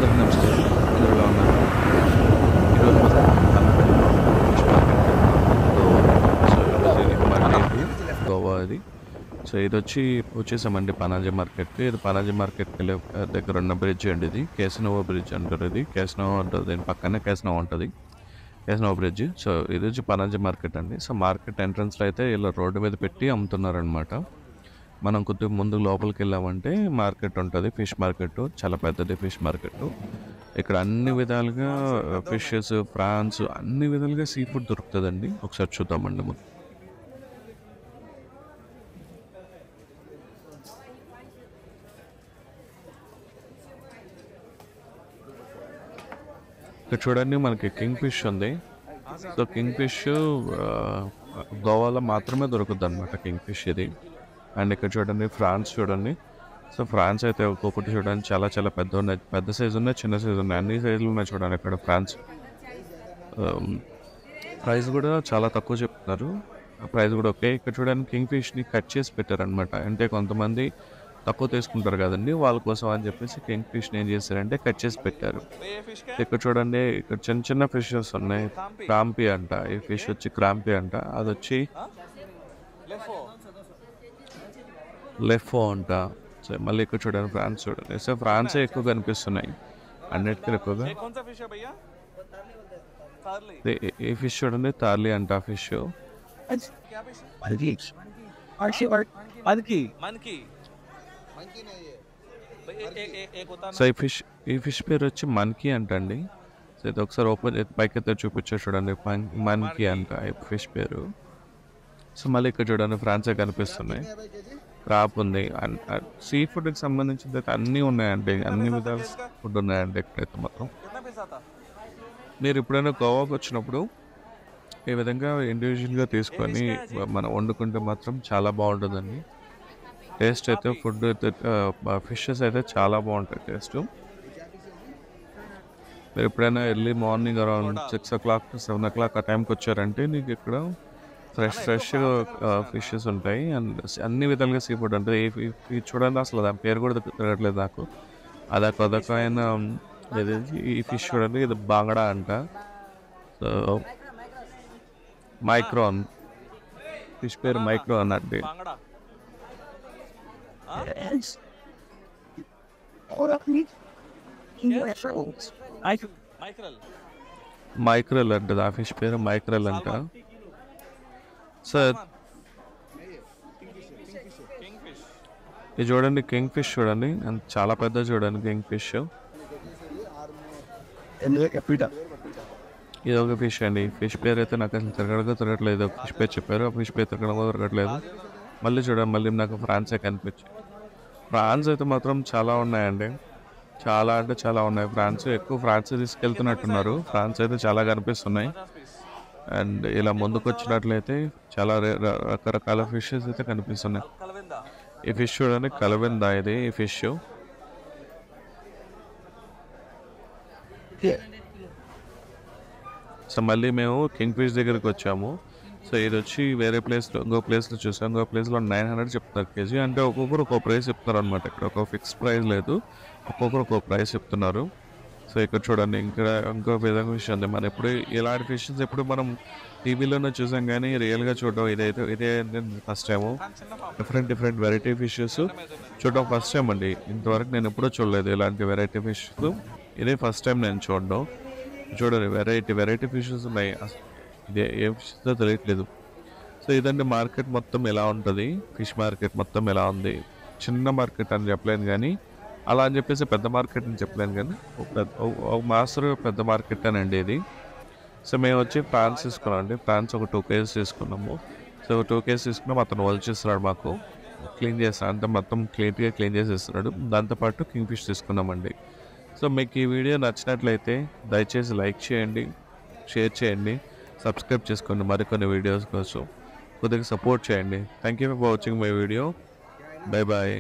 అందరికీ నమస్కారం. అందరూ ఎలా ఉన్నారు? ఈరోజు మనం హన్మకొండలో ఫిష్ మార్కెట్ గోవా. సో ఈరోజు ఇది మండే గోవా ఇది. సో ఇది వచ్చేసామండి పనాజీ మార్కెట్కి. ఇది పనాజీ మార్కెట్కి వెళ్ళే దగ్గర ఉన్న బ్రిడ్జ్ అండి. ఇది కేసనోవా బ్రిడ్జ్ అంటారు. ఇది కేసనోవా అంటారు. దీని పక్కనే కేసనోవా ఉంటుంది, కేసనోవా బ్రిడ్జ్. సో ఇది వచ్చి పనాజీ మార్కెట్ అండి. సో మార్కెట్ ఎంట్రన్స్లో అయితే ఇలా రోడ్డు మీద పెట్టి అమ్ముతున్నారనమాట. మనం కొద్దిగా ముందు లోపలికి వెళ్ళామంటే మార్కెట్ ఉంటుంది, ఫిష్ మార్కెట్. చాలా పెద్దది ఫిష్ మార్కెట్. ఇక్కడ అన్ని విధాలుగా ఫిషెస్, ప్రాన్స్, అన్ని విధాలుగా సీ ఫుడ్ దొరుకుతుందండి. ఒకసారి చూద్దామండి ముందు. ఇక్కడ చూడండి మనకి కింగ్ ఫిష్ ఉంది. సో కింగ్ ఫిష్ గోవాలో మాత్రమే దొరుకుతుంది అనమాట కింగ్ ఫిష్ ఇది. అండ్ ఇక్కడ చూడండి ఫ్రాన్స్ చూడండి. సో ఫ్రాన్స్ అయితే ఒక్కొక్కటి చూడండి చాలా చాలా పెద్ద ఉన్నాయి, పెద్ద సైజు ఉన్నాయి, చిన్న సైజు ఉన్నాయి, అన్ని సైజులు ఉన్నాయి చూడండి ఇక్కడ ఫ్రాన్స్. ప్రైస్ కూడా చాలా తక్కువ చెప్తున్నారు, ప్రైస్ కూడా ఓకే. ఇక్కడ చూడండి కింగ్ ఫిష్ని కట్ చేసి పెట్టారనమాట. అంటే కొంతమంది తక్కువ తీసుకుంటారు కదండి, వాళ్ళ కోసం అని చెప్పేసి కింగ్ ఫిష్ని ఏం చేశారంటే కట్ చేసి పెట్టారు. ఇక్కడ చూడండి ఇక్కడ చిన్న చిన్న ఫిషెస్ ఉన్నాయి. క్రాంపీ అంట, ఈ ఫిష్ వచ్చి క్రాంపీ అంట. అది వచ్చి లెఫో అంట. సో మళ్ళీ ఇక్కడ చూడండి ఫ్రాన్స్ చూడండి. సో ఫ్రాన్సే ఎక్కువ కనిపిస్తున్నాయి అన్నిటికీ ఎక్కువగా. ఈ ఫిష్ చూడండి తార్లీ అంట ఫిష్. సో ఈ ఫిష్ పేరు వచ్చి మన్కీ అంటండి. సో ఇది ఒకసారి ఓపెన్ పైకి అయితే చూపించా చూడండి, మన్కీ అంట ఈ ఫిష్ పేరు. సో మళ్ళీ ఇక్కడ చూడండి ఫ్రాన్సే కనిపిస్తున్నాయి. క్రాప్ ఉంది. సీ ఫుడ్కి సంబంధించిన అయితే అన్నీ ఉన్నాయండి, అన్ని విధాల ఫుడ్ ఉన్నాయండి ఇక్కడైతే మాత్రం. మీరు ఎప్పుడైనా గోవాకి వచ్చినప్పుడు ఈ విధంగా ఇండివిజువల్గా తీసుకొని మనం వండుకుంటే మాత్రం చాలా బాగుంటుందండి. టేస్ట్ అయితే ఫుడ్ అయితే ఫిషెస్ అయితే చాలా బాగుంటాయి టేస్ట్. మీరు ఎప్పుడైనా early morning around 6 o'clock 7 o'clock ఆ టైంకి వచ్చారంటే నీకు ఇక్కడ ఫ్రెష్ ఫిషెస్ ఉంటాయి. అండ్ అన్ని విధాలుగా సీ ఫుడ్ ఉంటుంది. ఇది చూడండి అసలు దాని పేరు కూడా తిరగట్లేదు నాకు. అదొకమైన ఈ ఫిష్ చూడండి, ఇది బాంగడా అంట. సో మైక్రాన్ ఫిష్ పేరు మైక్రాన్ అంటే. మైక్రల్ అంటది, ఆ ఫిష్ పేరు మైక్రల్ అంట. సార్ ఇది చూడండి కింగ్ ఫిష్ చూడండి, చాలా పెద్ద చూడండి కింగ్ ఫిష్. ఇది ఒక ఫిష్ అండి. ఫిష్ పేరు అయితే నాకు అసలు తిరగట్లేదు. ఫిష్ పేరు చెప్పారు, ఆ ఫిష్ పేరు తిరగట్లేదు. మళ్ళీ చూడండి, మళ్ళీ నాకు ఫ్రాన్సే కనిపించింది. ఫ్రాన్స్ అయితే మాత్రం చాలా ఉన్నాయండి, చాలా అంటే చాలా ఉన్నాయి. ఫ్రాన్స్ ఎక్కువ ఫ్రాన్స్ తీసుకెళ్తున్నట్టున్నారు. ఫ్రాన్స్ అయితే చాలా కనిపిస్తున్నాయి. అండ్ ఇలా ముందుకు వచ్చినట్లయితే చాలా రకరకాల ఫిషెస్ అయితే కనిపిస్తున్నాయి. ఈ ఫిష్ చూడండి కలవెందా ఇది ఈ ఫిష్. సో మళ్ళీ మేము కింగ్ ఫిష్ దగ్గరికి వచ్చాము. సో ఇది వచ్చి వేరే ప్లేస్లో ఇంకో ప్లేస్లో చూసాం. ఇంకో ప్లేస్లో 900 చెప్తున్నారు కేజీ. అంటే ఒక్కొక్కరు ఒక్కో ప్రైస్ చెప్తున్నారు అనమాట. ఇక్కడ ఒక ఫిక్స్ ప్రైస్ లేదు, ఒక్కొక్కరు ఒక్కో ప్రైస్ చెప్తున్నారు. సో ఇక్కడ చూడండి ఇంకో విధంగా ఫిష్ ఉంది. మనం ఎప్పుడు ఇలాంటి ఫిషెస్ ఎప్పుడు మనం టీవీలోనే చూసాం కానీ రియల్గా చూడడం ఇదే first time. Different variety fishes చూడడం ఫస్ట్ టైం అండి. ఇంతవరకు నేను ఎప్పుడూ చూడలేదు ఇలాంటి వెరైటీ ఫిష్. ఇదే ఫస్ట్ టైం నేను చూడడం. చూడండి వెరైటీ ఫిషెస్ ఉన్నాయి. ఇదే ఏ ఫిషెస్ తెలియట్లేదు. సో ఇదండి మార్కెట్ మొత్తం ఎలా ఉంటుంది, ఫిష్ మార్కెట్ మొత్తం ఎలా ఉంది. చిన్న మార్కెట్ అని చెప్పలేను కానీ, అలా అని చెప్పేసి పెద్ద మార్కెట్ అని చెప్పలేను కానీ, ఒక మాస్టర్ పెద్ద మార్కెట్ అనండి ఇది. సో మేము వచ్చి ప్రాన్స్ తీసుకున్నామండి. ప్రాన్స్ ఒక 2 kgs తీసుకున్నాము. సో 2 kgs తీసుకున్నాం. అతను వలిచేస్తున్నాడు, మాకు క్లీన్ చేస్తాడు, అంతా మొత్తం క్లీన్ చేసేస్తున్నాడు. దాంతోపాటు కింగ్ ఫిష్ తీసుకున్నామండి. సో మీకు ఈ వీడియో నచ్చినట్లయితే దయచేసి లైక్ చేయండి, షేర్ చేయండి, సబ్స్క్రైబ్ చేసుకోండి మరికొన్ని వీడియోస్ కోసం. కొద్దిగా సపోర్ట్ చేయండి. Thank you for watching my video. Bye bye.